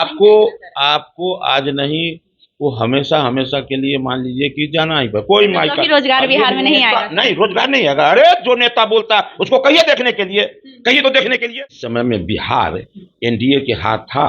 आपको आपको आज नहीं, वो हमेशा हमेशा के लिए मान लीजिए कि जाना ही पर कोई तो अभी रोजगार बिहार में नहीं आएगा। नहीं, रोजगार नहीं आएगा। अरे जो नेता बोलता उसको कहिए देखने के लिए, कहिए तो देखने के लिए। इस समय में बिहार एनडीए के हाथ था,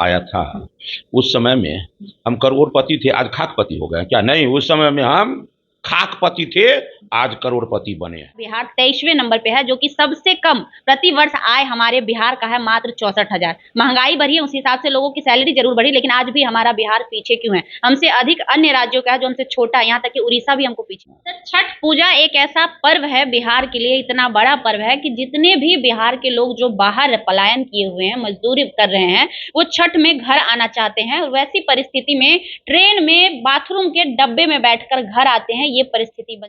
आया था। उस समय में हम करोड़पति थे, आज खाकपति हो गए क्या? नहीं, उस समय में हम खाकपति थे, आज करोड़पति बने हैं। बिहार 23वें नंबर पे है, जो कि सबसे कम प्रति वर्ष आय हमारे बिहार का है, मात्र 64,000। महंगाई बढ़ी है, उस हिसाब से लोगों की सैलरी जरूर बढ़ी, लेकिन आज भी हमारा बिहार पीछे क्यों है? हमसे अधिक अन्य राज्यों का है जो हमसे छोटा है, यहाँ तक कि उड़ीसा भी हमको पीछे। तो छठ पूजा एक ऐसा पर्व है बिहार के लिए, इतना बड़ा पर्व है कि जितने भी बिहार के लोग जो बाहर पलायन किए हुए हैं, मजदूरी कर रहे हैं, वो छठ में घर आना चाहते हैं। और वैसी परिस्थिति में ट्रेन में बाथरूम के डब्बे में बैठकर घर आते हैं, ये परिस्थिति बन।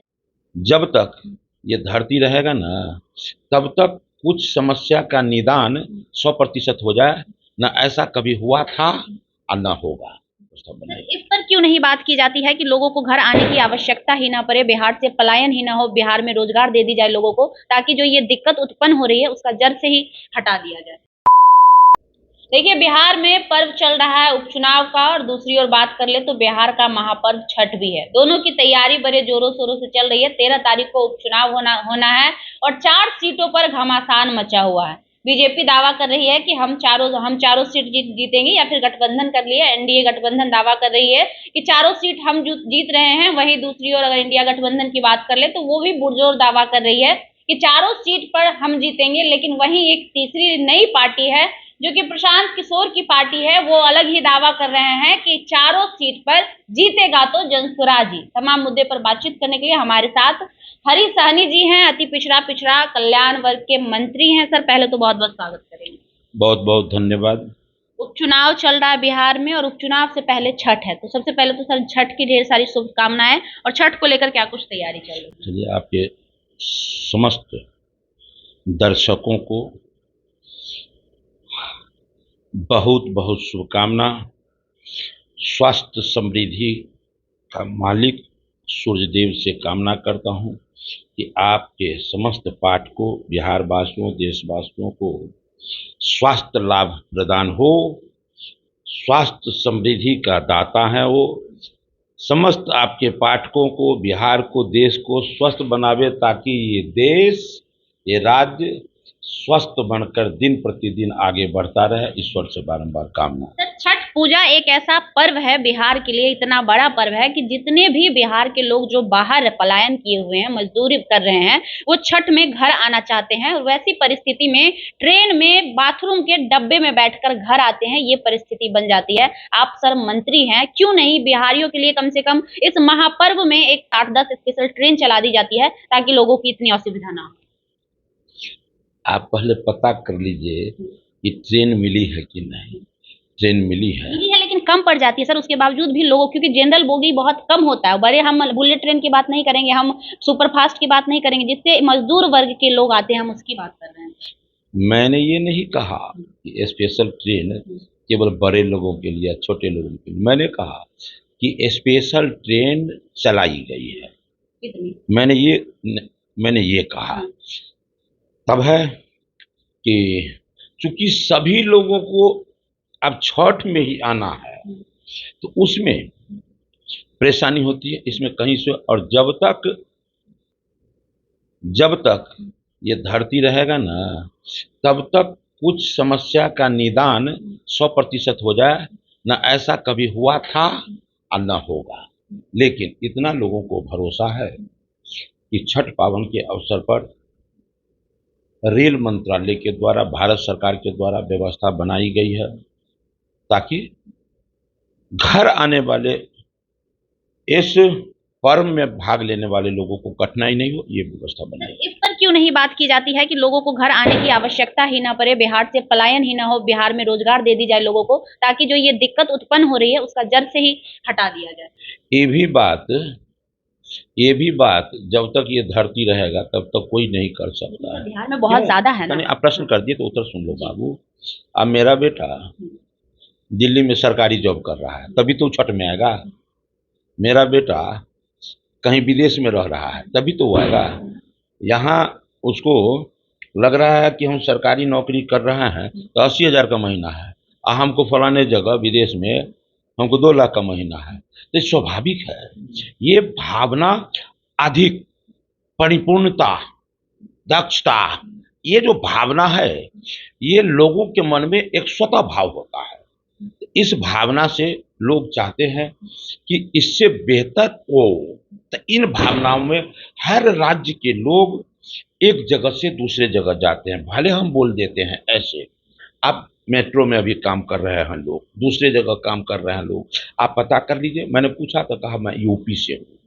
जब तक ये धरती रहेगा ना, तब तक कुछ समस्या का निदान 100% हो जाए, न ऐसा कभी हुआ था और न होगा। इस पर क्यों नहीं बात की जाती है कि लोगों को घर आने की आवश्यकता ही ना पड़े, बिहार से पलायन ही ना हो, बिहार में रोजगार दे दी जाए लोगों को, ताकि जो ये दिक्कत उत्पन्न हो रही है उसका जड़ से ही हटा दिया जाए। देखिए, बिहार में पर्व चल रहा है उपचुनाव का, और दूसरी ओर बात कर ले तो बिहार का महापर्व छठ भी है। दोनों की तैयारी बड़े जोरों शोरों से चल रही है। 13 तारीख को उपचुनाव होना है और 4 सीटों पर घमासान मचा हुआ है। बीजेपी दावा कर रही है कि हम चारों सीट जीतेंगे, या फिर गठबंधन कर लिया, एनडीए गठबंधन दावा कर रही है कि चारों सीट हम जीत रहे हैं। वहीं दूसरी ओर अगर इंडिया गठबंधन की बात कर ले तो वो भी पुरजोर दावा कर रही है कि चारों सीट पर हम जीतेंगे। लेकिन वहीं एक तीसरी नई पार्टी है जो कि प्रशांत किशोर की पार्टी है, वो अलग ही दावा कर रहे हैं कि चारों सीट पर जीतेगा तो जनसुराज ही। तमाम मुद्दे पर बातचीत करने के लिए हमारे साथ हरी सहनी जी हैं, अति पिछड़ा कल्याण वर्ग के मंत्री हैं। सर, पहले तो बहुत बहुत स्वागत करेंगे। बहुत बहुत धन्यवाद। उपचुनाव चल रहा है बिहार में, और उपचुनाव से पहले छठ है, तो सबसे पहले तो सर छठ की ढेर सारी शुभकामनाएं, और छठ को लेकर क्या कुछ तैयारी चल रही है? चलिए, आपके समस्त दर्शकों को बहुत बहुत शुभकामना। स्वास्थ्य समृद्धि का मालिक सूर्यदेव से कामना करता हूं कि आपके समस्त पाठ को, बिहार वासियों, देशवासियों को स्वास्थ्य लाभ प्रदान हो। स्वास्थ्य समृद्धि का दाता है वो। समस्त आपके पाठकों को, बिहार को, देश को स्वस्थ बनावे, ताकि ये देश, ये राज्य स्वस्थ बनकर दिन प्रतिदिन आगे बढ़ता रहे। ईश्वर से बारंबार कामना। छठ पूजा एक ऐसा पर्व है बिहार के लिए, इतना बड़ा पर्व है कि जितने भी बिहार के लोग जो बाहर पलायन किए हुए हैं, मजदूरी कर रहे हैं, वो छठ में घर आना चाहते हैं। और वैसी परिस्थिति में ट्रेन में बाथरूम के डब्बे में बैठकर घर आते हैं, ये परिस्थिति बन जाती है। आप सर मंत्री हैं, क्यों नहीं बिहारियों के लिए कम से कम इस महापर्व में एक 8-10 स्पेशल ट्रेन चला दी जाती है, ताकि लोगों की इतनी असुविधा ना हो? आप पहले पता कर लीजिए कि ट्रेन मिली है कि नहीं। ट्रेन मिली है, लेकिन कम पड़ जाती है सर, उसके बावजूद भी लोगों, क्योंकि जनरल बोगी बहुत कम होता है। बड़े हम बुलेट ट्रेन की बात नहीं करेंगे, हम सुपरफास्ट की बात नहीं करेंगे, जिससे मजदूर वर्ग के लोग आते हैं, हम उसकी बात कर रहे हैं। मैंने ये नहीं कहा कि स्पेशल ट्रेन केवल बड़े लोगों के लिए, छोटे लोगों के लिए। मैंने कहा कि स्पेशल ट्रेन चलाई गई है। मैंने ये कहा। तब है कि चूंकि सभी लोगों को अब छठ में ही आना है, तो उसमें परेशानी होती है, इसमें कहीं से। और जब तक ये धरती रहेगा ना, तब तक कुछ समस्या का निदान 100% हो जाए, न ऐसा कभी हुआ था और न होगा। लेकिन इतना लोगों को भरोसा है कि छठ पावन के अवसर पर रेल मंत्रालय के द्वारा, भारत सरकार के द्वारा व्यवस्था बनाई गई है, ताकि घर आने वाले, इस पर्व में भाग लेने वाले लोगों को कठिनाई नहीं हो, ये व्यवस्था बनाई। इस पर क्यों नहीं बात की जाती है कि लोगों को घर आने की आवश्यकता ही ना पड़े, बिहार से पलायन ही ना हो, बिहार में रोजगार दे दी जाए लोगों को, ताकि जो ये दिक्कत उत्पन्न हो रही है उसका जड़ से ही हटा दिया जाए? ये भी बात जब तक ये धरती रहेगा तब तक कोई नहीं कर सकता है। बिहार में बहुत ज्यादा है ना। आप प्रश्न कर दिए तो उत्तर सुन लो बाबू। अब मेरा बेटा दिल्ली में सरकारी जॉब कर रहा है, तभी तो छठ में आएगा। मेरा बेटा कहीं विदेश में रह रहा है, तभी तो वो आएगा। यहाँ उसको लग रहा है कि हम सरकारी नौकरी कर रहे हैं तो 80,000 का महीना है, हमको फलाने जगह विदेश में हमको 2 लाख का महीना है, तो स्वाभाविक है ये भावना अधिक परिपूर्णता, दक्षता, ये जो भावना है ये लोगों के मन में एक स्वतः भाव होता है। इस भावना से लोग चाहते हैं कि इससे बेहतर हो, तो इन भावनाओं में हर राज्य के लोग एक जगह से दूसरे जगह जाते हैं। भले हम बोल देते हैं ऐसे, आप मेट्रो में अभी काम कर रहे हैं लोग, दूसरे जगह काम कर रहे हैं लोग, आप पता कर लीजिए। मैंने पूछा तो कहा मैं यूपी से हूँ।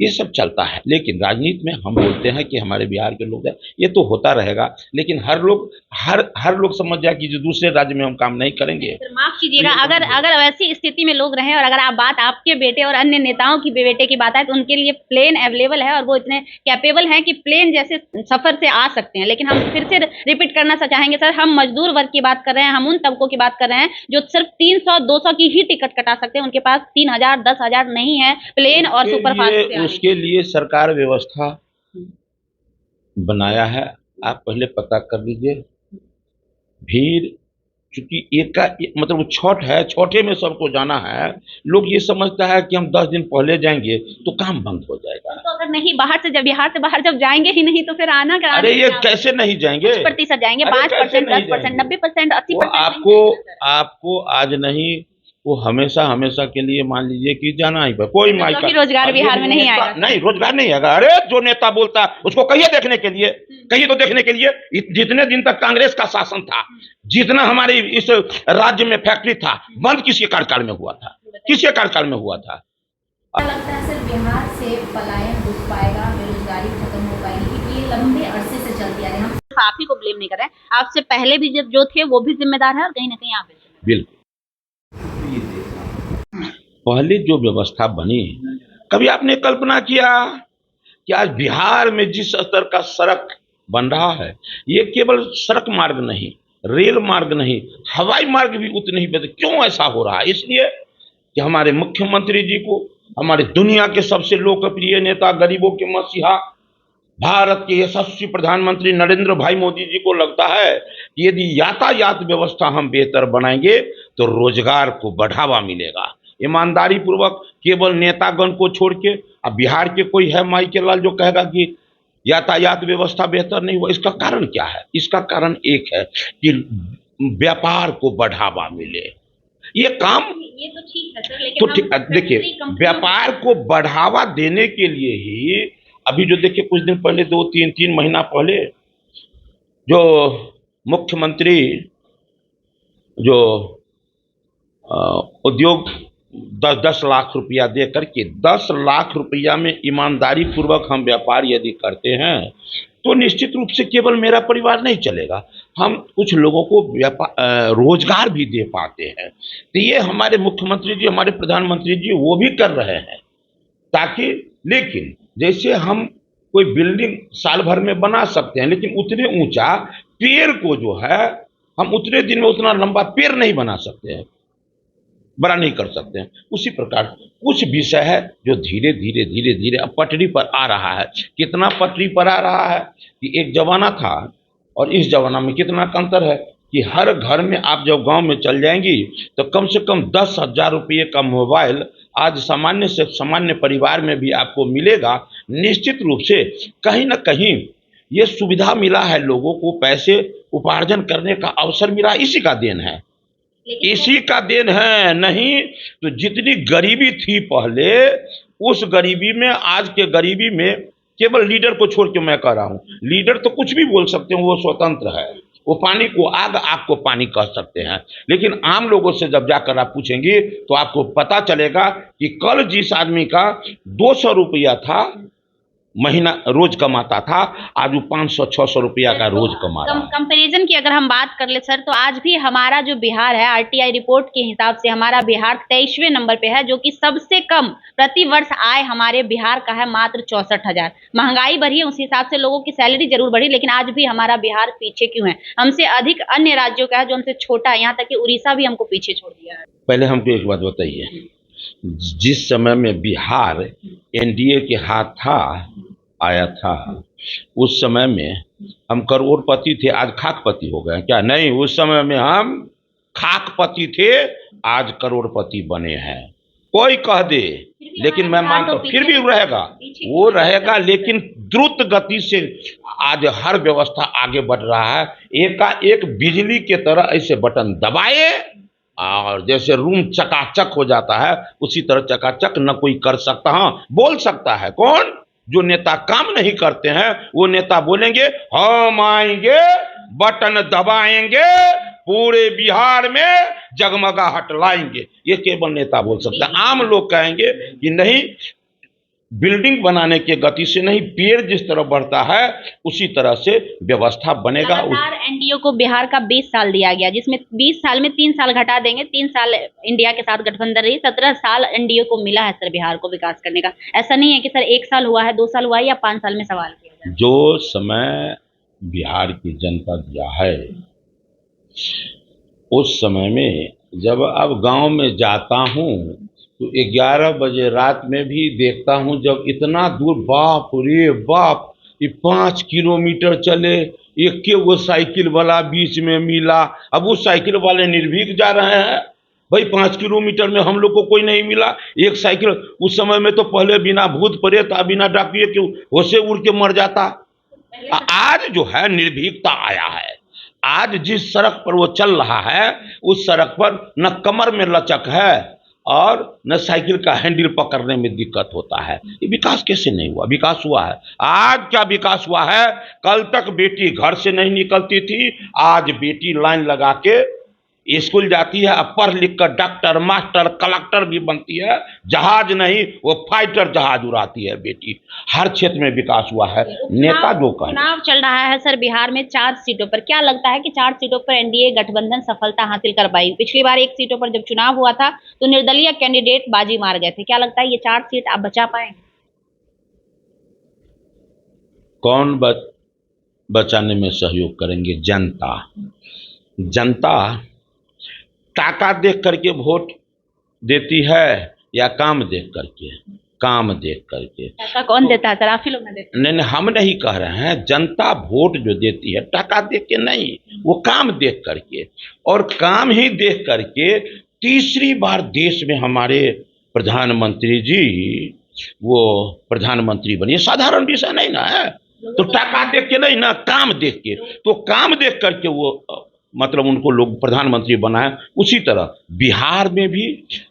ये सब चलता है, लेकिन राजनीति में हम बोलते हैं कि हमारे बिहार के लोग हैं, ये तो होता रहेगा, लेकिन हर लोग समझ जाए कि जो दूसरे राज्य में हम काम नहीं करेंगे। सर माफ कीजिएगा, अगर अगर वैसी स्थिति में लोग रहे और अगर आप बात आपके बेटे और अन्य नेताओं की बेटे की बात है तो उनके लिए प्लेन अवेलेबल है और वो इतने कैपेबल हैं कि प्लेन जैसे सफर से आ सकते हैं। लेकिन हम फिर से रिपीट करना चाहेंगे सर, हम मजदूर वर्ग की बात कर रहे हैं, हम उन तबकों की बात कर रहे हैं जो सिर्फ 300-200 की ही टिकट कटा सकते हैं, उनके पास 3000 10,000 नहीं है प्लेन और सुपरफास्ट से आने उसके लिए सरकार व्यवस्था बनाया है, आप पहले पता कर लीजिए। भीड़ चूंकि मतलब वो छठ है, छठे में सबको जाना है, लोग ये समझता है कि हम 10 दिन पहले जाएंगे तो काम बंद हो जाएगा। तो अगर नहीं बाहर से, जब बिहार से बाहर जब जाएंगे ही नहीं तो फिर आना कहाँ? अरे ये कैसे नहीं जाएंगे? 5% जाएंगे, 5%, 10%, 90%, 80%। आपको आज नहीं, वो हमेशा हमेशा के लिए मान लीजिए कि जाना ही कोई माई का रोजगार बिहार में नहीं आएगा। नहीं, रोजगार नहीं आएगा। अरे जो नेता बोलता है उसको कहिए देखने के लिए, कहिए तो देखने के लिए। जितने दिन तक कांग्रेस का शासन था, जितना हमारे इस राज्य में फैक्ट्री था, बंद किसके कार्यकाल में हुआ था? किसके कार्यकाल में हुआ था? लगता है सर बिहार से पलायन रुक पाएगा, बेरोजगारी खत्म हो पाएगी, क्योंकि ये लंबे अरसे से चलती आ रही है। हम आप ही को ब्लेम नहीं कर रहे हैं, आपसे पहले भी जो थे वो भी जिम्मेदार है और कहीं ना कहीं आप भी। बिल्कुल, पहले जो व्यवस्था बनी, कभी आपने कल्पना किया कि आज बिहार में जिस स्तर का सड़क बन रहा है, ये केवल सड़क मार्ग नहीं, रेल मार्ग नहीं, हवाई मार्ग भी उतने ही बेहतर। क्यों ऐसा हो रहा है? इसलिए कि हमारे मुख्यमंत्री जी को, हमारे दुनिया के सबसे लोकप्रिय नेता, गरीबों के मसीहा, भारत के यशस्वी प्रधानमंत्री नरेंद्र भाई मोदी जी को लगता है कि यदि यातायात व्यवस्था हम बेहतर बनाएंगे तो रोजगार को बढ़ावा मिलेगा। ईमानदारी पूर्वक केवल नेतागण को छोड़ के, अब बिहार के कोई है माई के लाल जो कहेगा कि यातायात व्यवस्था बेहतर नहीं हुआ? इसका कारण क्या है? इसका कारण एक है कि व्यापार को बढ़ावा मिले। ये काम ये तो ठीक है सर, तो ठीक, देखिए व्यापार को बढ़ावा देने के लिए ही अभी जो देखिए कुछ दिन पहले, 2-3 महीना पहले, जो मुख्यमंत्री जो उद्योग 10 लाख रुपया दे करके, 10 लाख रुपया में ईमानदारी पूर्वक हम व्यापार यदि करते हैं तो निश्चित रूप से केवल मेरा परिवार नहीं चलेगा, हम कुछ लोगों को रोजगार भी दे पाते हैं। तो ये हमारे मुख्यमंत्री जी, हमारे प्रधानमंत्री जी वो भी कर रहे हैं ताकि, लेकिन जैसे हम कोई बिल्डिंग साल भर में बना सकते हैं, लेकिन उतने ऊंचा पेड़ को जो है हम उतने दिन में उतना लंबा पेड़ नहीं बना सकते हैं, बड़ा नहीं कर सकते हैं। उसी प्रकार कुछ विषय है जो धीरे धीरे धीरे धीरे अब पटरी पर आ रहा है। कितना पटरी पर आ रहा है कि एक जमाना था और इस जमाना में कितना अंतर है कि हर घर में आप जब गांव में चल जाएंगी तो कम से कम 10,000 रुपये का मोबाइल आज सामान्य से सामान्य परिवार में भी आपको मिलेगा। निश्चित रूप से कहीं ना कहीं ये सुविधा मिला है लोगों को, पैसे उपार्जन करने का अवसर मिला, इसी का देन है, इसी का देन है। नहीं तो जितनी गरीबी थी पहले, उस गरीबी में, आज के गरीबी में, केवल लीडर को छोड़ के मैं कह रहा हूं, लीडर तो कुछ भी बोल सकते हैं, वो स्वतंत्र है, वो पानी को आग, आग को पानी कह सकते हैं, लेकिन आम लोगों से जब जाकर आप पूछेंगे तो आपको पता चलेगा कि कल जिस आदमी का 200 रुपया था महीना रोज कमाता था, आज वो 500-600 रुपया का रोज कमा रहा है। कंपैरिजन की अगर हम बात कर ले सर, तो आज भी हमारा जो बिहार है, आरटीआई रिपोर्ट के हिसाब से हमारा बिहार 23वें नंबर पे है, जो कि सबसे कम प्रति वर्ष आय हमारे बिहार का है मात्र 64,000। महंगाई बढ़ी है, उस हिसाब से लोगों की सैलरी जरूर बढ़ी, लेकिन आज भी हमारा बिहार पीछे क्यों है? हमसे अधिक अन्य राज्यों का है जो हमसे छोटा है, यहाँ तक कि उड़ीसा भी हमको पीछे छोड़ दिया है। पहले हमको एक बात बताइए, जिस समय में बिहार एनडीए के हाथ आया था, उस समय में हम करोड़पति थे, आज खाकपति हो गए क्या? नहीं, उस समय में हम खाकपति थे, आज करोड़पति बने हैं। कोई कह दे, लेकिन मैं मानता हूं फिर भी रहेगा, वो रहेगा, लेकिन द्रुत गति से आज हर व्यवस्था आगे बढ़ रहा है। एकाएक बिजली के तरह ऐसे बटन दबाए और जैसे रूम चकाचक हो जाता है, उसी तरह चकाचक न कोई कर सकता। हाँ, बोल सकता है कौन? जो नेता काम नहीं करते हैं, वो नेता बोलेंगे हम आएंगे, बटन दबाएंगे, पूरे बिहार में जगमगाहट लाएंगे। ये केवल नेता बोल सकता है। आम लोग कहेंगे कि नहीं, बिल्डिंग बनाने के गति से नहीं, पेड़ जिस तरह बढ़ता है उसी तरह से व्यवस्था बनेगा। लगातार एनडीए को बिहार का 20 साल दिया गया, जिसमें 20 साल में 3 साल घटा देंगे, 3 साल इंडिया के साथ गठबंधन रही, 17 साल एनडीए को मिला है सर बिहार को विकास करने का। ऐसा नहीं है कि सर 1 साल हुआ है, 2 साल हुआ है या 5 साल में सवाल किया जाए। जो समय बिहार की जनता दिया है, उस समय में जब अब गांव में जाता हूं तो 11 बजे रात में भी देखता हूं, जब इतना दूर, बाप रे बाप, ये 5 किलोमीटर चले, एक के वो साइकिल वाला बीच में मिला। अब वो साइकिल वाले निर्भीक जा रहे हैं, भाई 5 किलोमीटर में हम लोग को कोई नहीं मिला। एक साइकिल, उस समय में तो पहले बिना भूत प्रेत बिना डाकिए के होशे उड़ के मर जाता। आज जो है निर्भीकता आया है। आज जिस सड़क पर वो चल रहा है, उस सड़क पर न कमर में लचक है और न साइकिल का हैंडल पकड़ने में दिक्कत होता है। ये विकास कैसे नहीं हुआ? विकास हुआ है। आज क्या विकास हुआ है? कल तक बेटी घर से नहीं निकलती थी, आज बेटी लाइन लगा के स्कूल जाती है, पढ़ लिख कर डॉक्टर, मास्टर, कलेक्टर भी बनती है। जहाज नहीं, वो फाइटर जहाज उड़ाती है बेटी। हर क्षेत्र में विकास हुआ है। नेता जो कहें। चुनाव चल रहा है सर बिहार में 4 सीटों पर, क्या लगता है कि 4 सीटों पर एनडीए गठबंधन सफलता हासिल कर पाई? पिछली बार 1 सीटों पर जब चुनाव हुआ था तो निर्दलीय कैंडिडेट बाजी मार गए थे। क्या लगता है ये 4 सीट आप बचा पाएंगे? कौन बचाने में सहयोग करेंगे? जनता। जनता टाका देख करके वोट देती है या काम देख करके? काम देख करके। ऐसा कौन देता है सर? आप ही लोग ना देते हैं। नहीं, हम नहीं कह रहे हैं। जनता वोट जो देती है टाका देख के नहीं, वो काम देख करके। और काम ही देख करके तीसरी बार देश में हमारे प्रधानमंत्री जी वो प्रधानमंत्री बनिए। साधारण विषय नहीं ना है, तो टाका देख के नहीं ना, काम देख के। तो काम देख करके वो मतलब उनको लोग प्रधानमंत्री बनाए। उसी तरह बिहार में भी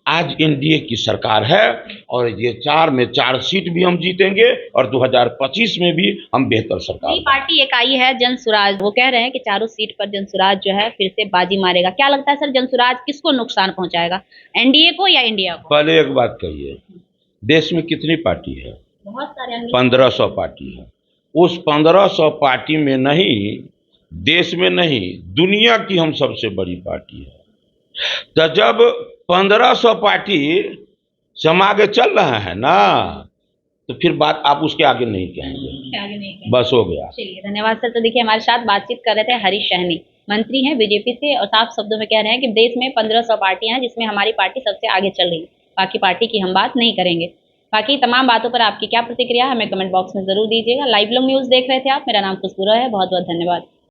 आज एनडीए की सरकार है और ये 4 में 4 सीट भी हम जीतेंगे और 2025 में भी हम बेहतर सरकार। नई पार्टी एक आई है जनसुराज, वो कह रहे हैं कि चारों सीट पर जनसुराज जो है फिर से बाजी मारेगा। क्या लगता है सर जनसुराज किसको नुकसान पहुंचाएगा, एनडीए को या इंडिया को? पहले एक बात कहिए, देश में कितनी पार्टी है? बहुत सारे 1500 पार्टी है। उस 1500 पार्टी में नहीं, देश में नहीं, दुनिया की हम सबसे बड़ी पार्टी है। तो जब 1500 पार्टी हम आगे चल रहे हैं ना, तो फिर बात आप उसके आगे नहीं कहेंगे। आगे नहीं कहेंगे। बस हो गया। चलिए, धन्यवाद सर। तो देखिए, हमारे साथ बातचीत कर रहे थे हरीश सहनी, मंत्री हैं बीजेपी से, और साफ शब्दों में कह रहे हैं कि देश में 1500 पार्टियां हैं जिसमें हमारी पार्टी सबसे आगे चल रही है, बाकी पार्टी की हम बात नहीं करेंगे। बाकी तमाम बातों पर आपकी क्या प्रतिक्रिया, हमें कमेंट बॉक्स में जरूर दीजिएगा। लाइव लोग न्यूज़ देख रहे थे आप, मेरा नाम खुशबू है, बहुत बहुत धन्यवाद।